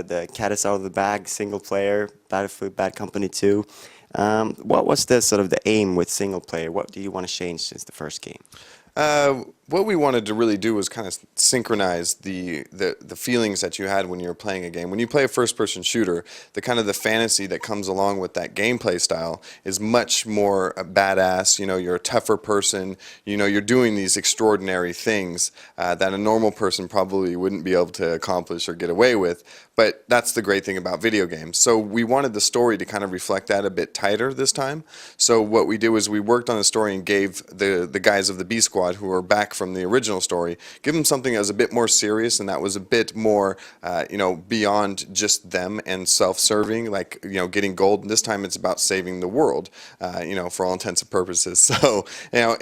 the cat is out of the bag, single player, Battlefield Bad Company 2. What was the sort of the aim with single player? What do you want to change since the first game? What we wanted to really do was kind of synchronize the feelings that you had when you were playing a game. When you play a first-person shooter, the kind of the fantasy that comes along with that gameplay style is much more badass. You know, you're a tougher person. You know, you're doing these extraordinary things that a normal person probably wouldn't be able to accomplish or get away with. But that's the great thing about video games. So we wanted the story to kind of reflect that a bit tighter this time. So what we did was we worked on the story and gave the guys of the B Squad who are back from the original story, give them something that was a bit more serious and that was a bit more, you know, beyond just them and self-serving, like, you know, getting gold. And this time it's about saving the world, you know, for all intents and purposes. So, you know,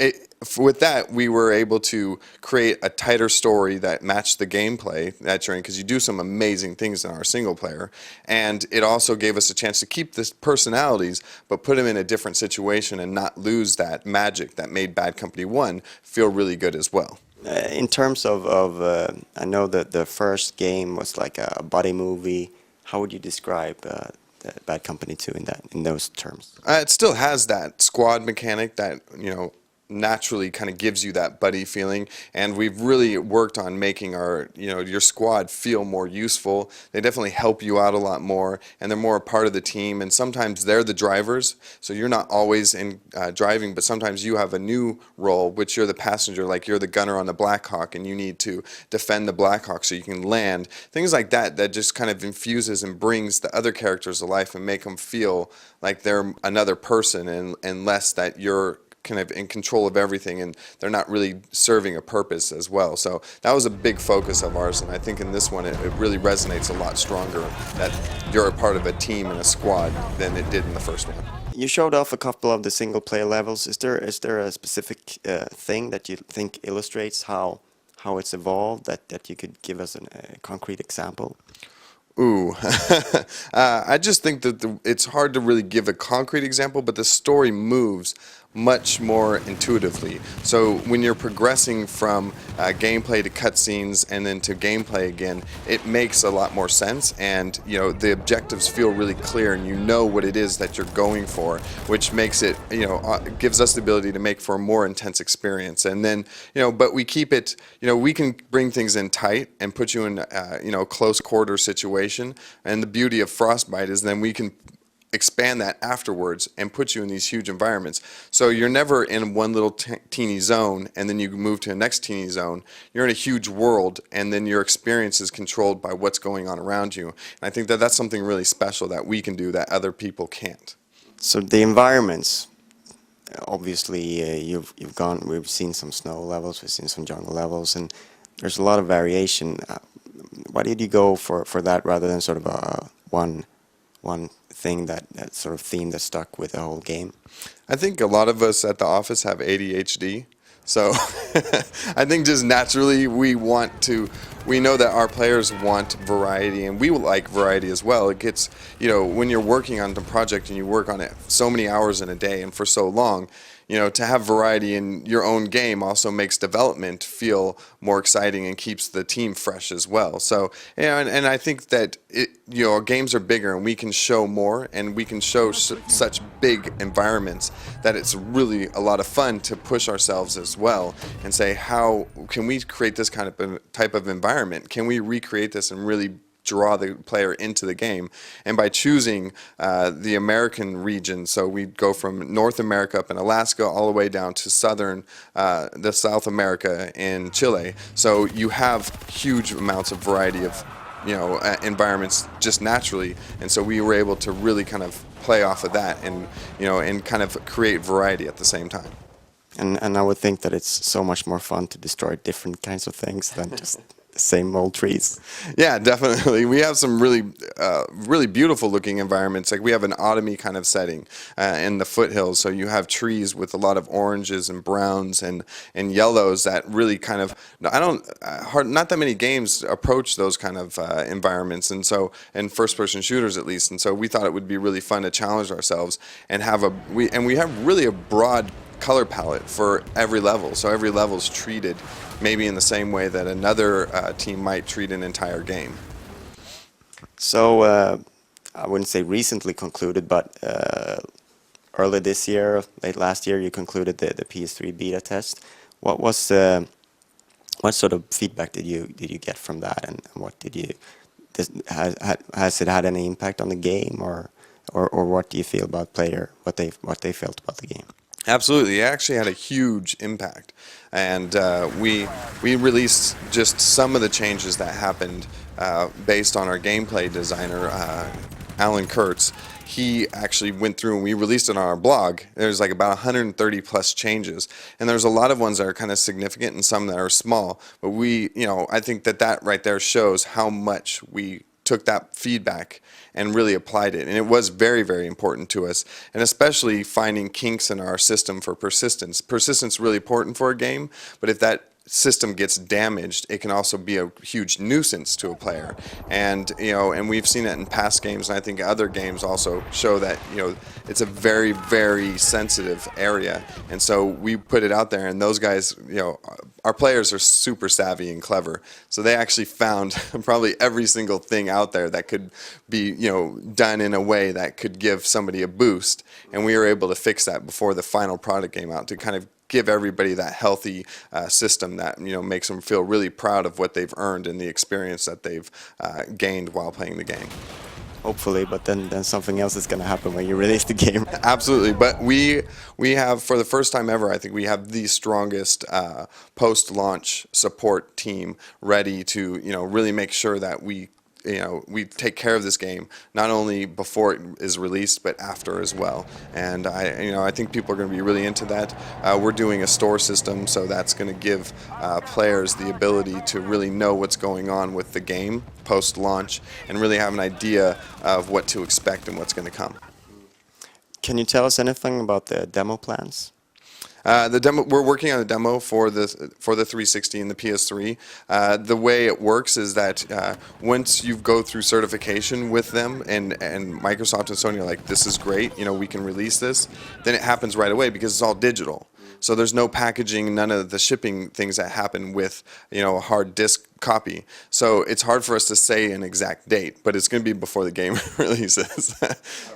with that, we were able to create a tighter story that matched the gameplay that you're in, because you do some amazing things in our single player. And it also gave us a chance to keep the personalities, but put them in a different situation and not lose that magic that made Bad Company 1 feel really good as well. In terms of I know that the first game was like a buddy movie. How would you describe the Bad Company 2 in those terms? It still has that squad mechanic that, you know, naturally kind of gives you that buddy feeling, and we've really worked on making our, you know, your squad feel more useful. They definitely help you out a lot more, and they're more a part of the team, and sometimes they're the drivers, so you're not always in driving, but sometimes you have a new role, which you're the passenger, like you're the gunner on the Black Hawk and you need to defend the Black Hawk so you can land. Things like that that just kind of infuses and brings the other characters to life and make them feel like they're another person, and less that you're kind of in control of everything and they're not really serving a purpose as well. So that was a big focus of ours, and I think in this one it really resonates a lot stronger that you're a part of a team and a squad than it did in the first one. You showed off a couple of the single player levels. Is there a specific thing that you think illustrates how it's evolved that you could give us a concrete example? Ooh, I just think that it's hard to really give a concrete example, but the story moves much more intuitively. So when you're progressing from gameplay to cutscenes and then to gameplay again, it makes a lot more sense, and you know, the objectives feel really clear and you know what it is that you're going for, which makes it, you know, gives us the ability to make for a more intense experience. And then, you know, but we keep it, you know, we can bring things in tight and put you in, you know, close quarter situation, and the beauty of Frostbite is then we can expand that afterwards and put you in these huge environments. So you're never in one little teeny zone and then you move to the next teeny zone. You're in a huge world, and then your experience is controlled by what's going on around you. And I think that that's something really special that we can do that other people can't. So the environments, obviously, we've seen some snow levels, we've seen some jungle levels, and there's a lot of variation. Why did you go for that rather than sort of a one thing that sort of theme that stuck with the whole game? I think a lot of us at the office have ADHD, so I think just naturally we know that our players want variety, and we like variety as well. It gets, you know, when you're working on the project and you work on it so many hours in a day and for so long, you know, to have variety in your own game also makes development feel more exciting and keeps the team fresh as well. So, you know, and I think that you know, games are bigger and we can show more, and we can show such big environments that it's really a lot of fun to push ourselves as well and say, how can we create this kind of type of environment? Can we recreate this and really draw the player into the game? And by choosing the American region, so we go from North America up in Alaska all the way down to the South America in Chile. So you have huge amounts of variety of, you know, environments just naturally, and so we were able to really kind of play off of that and, you know, and kind of create variety at the same time. And I would think that it's so much more fun to destroy different kinds of things than just same old trees. Yeah, definitely. We have some really beautiful looking environments. Like we have an autumny kind of setting in the foothills. So you have trees with a lot of oranges and browns and yellows that really kind of, not that many games approach those kind of environments. And so, in first person shooters at least. And so we thought it would be really fun to challenge ourselves and we have really a broad color palette for every level. So every level is treated maybe in the same way that another team might treat an entire game. So I wouldn't say recently concluded, but early this year, late last year, you concluded the PS3 beta test. What was what sort of feedback did you get from that, and what did you has it had any impact on the game, or what do you feel about what they felt about the game? Absolutely, it actually had a huge impact, and we released just some of the changes that happened based on our gameplay designer, Alan Kurtz. He actually went through and we released it on our blog. There's like about 130 plus changes, and there's a lot of ones that are kind of significant and some that are small. But I think that right there shows how much we took that feedback and really applied it. And it was very, very important to us, and especially finding kinks in our system for persistence. Persistence is really important for a game, but if that system gets damaged, it can also be a huge nuisance to a player. And and we've seen it in past games, and I think other games also show that it's a very, very sensitive area. And so we put it out there, and those guys, our players are super savvy and clever, so they actually found probably every single thing out there that could be done in a way that could give somebody a boost, and we were able to fix that before the final product came out to kind of give everybody that healthy system that makes them feel really proud of what they've earned and the experience that they've gained while playing the game. Hopefully, but then something else is going to happen when you release the game. Absolutely, but we have, for the first time ever, I think we have the strongest post-launch support team ready to really make sure that we take care of this game not only before it is released but after as well. And I think people are going to be really into that. We're doing a store system, so that's going to give players the ability to really know what's going on with the game post-launch and really have an idea of what to expect and what's going to come. Can you tell us anything about the demo plans? The demo, we're working on a demo for the 360 and the PS3. The way it works is that once you go through certification with them, and Microsoft and Sony are like, this is great, we can release this, then it happens right away because it's all digital. So there's no packaging, none of the shipping things that happen with a hard disk copy. So it's hard for us to say an exact date, but it's going to be before the game releases.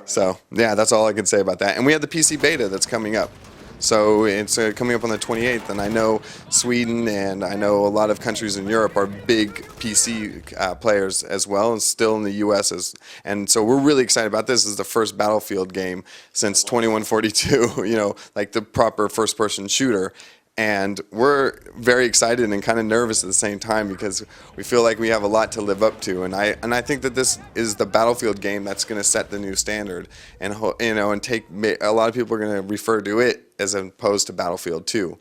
So yeah, that's all I can say about that. And we have the PC beta that's coming up. So it's coming up on the 28th, and I know Sweden and I know a lot of countries in Europe are big PC players as well, and still in the US. And so we're really excited about this. This is the first Battlefield game since 2142, like the proper first-person shooter. And we're very excited and kind of nervous at the same time because we feel like we have a lot to live up to. And I think that this is the Battlefield game that's going to set the new standard. And and take a lot of people are going to refer to it as opposed to Battlefield 2.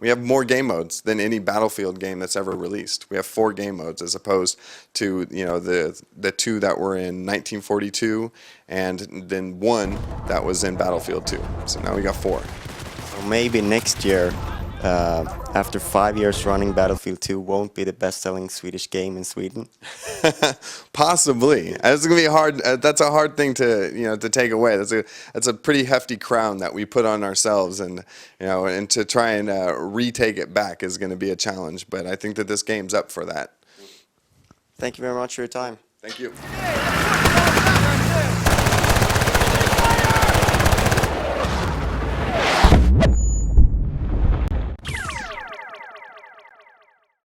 We have more game modes than any Battlefield game that's ever released. We have 4 game modes as opposed to the 2 that were in 1942 and then 1 that was in Battlefield 2. So now we got 4. So maybe next year, after 5 years running, Battlefield 2 won't be the best-selling Swedish game in Sweden. Possibly. It's gonna be hard. That's a hard thing to to take away. That's a pretty hefty crown that we put on ourselves, and and to try and retake it back is going to be a challenge. But I think that this game's up for that. Thank you very much for your time. Thank you.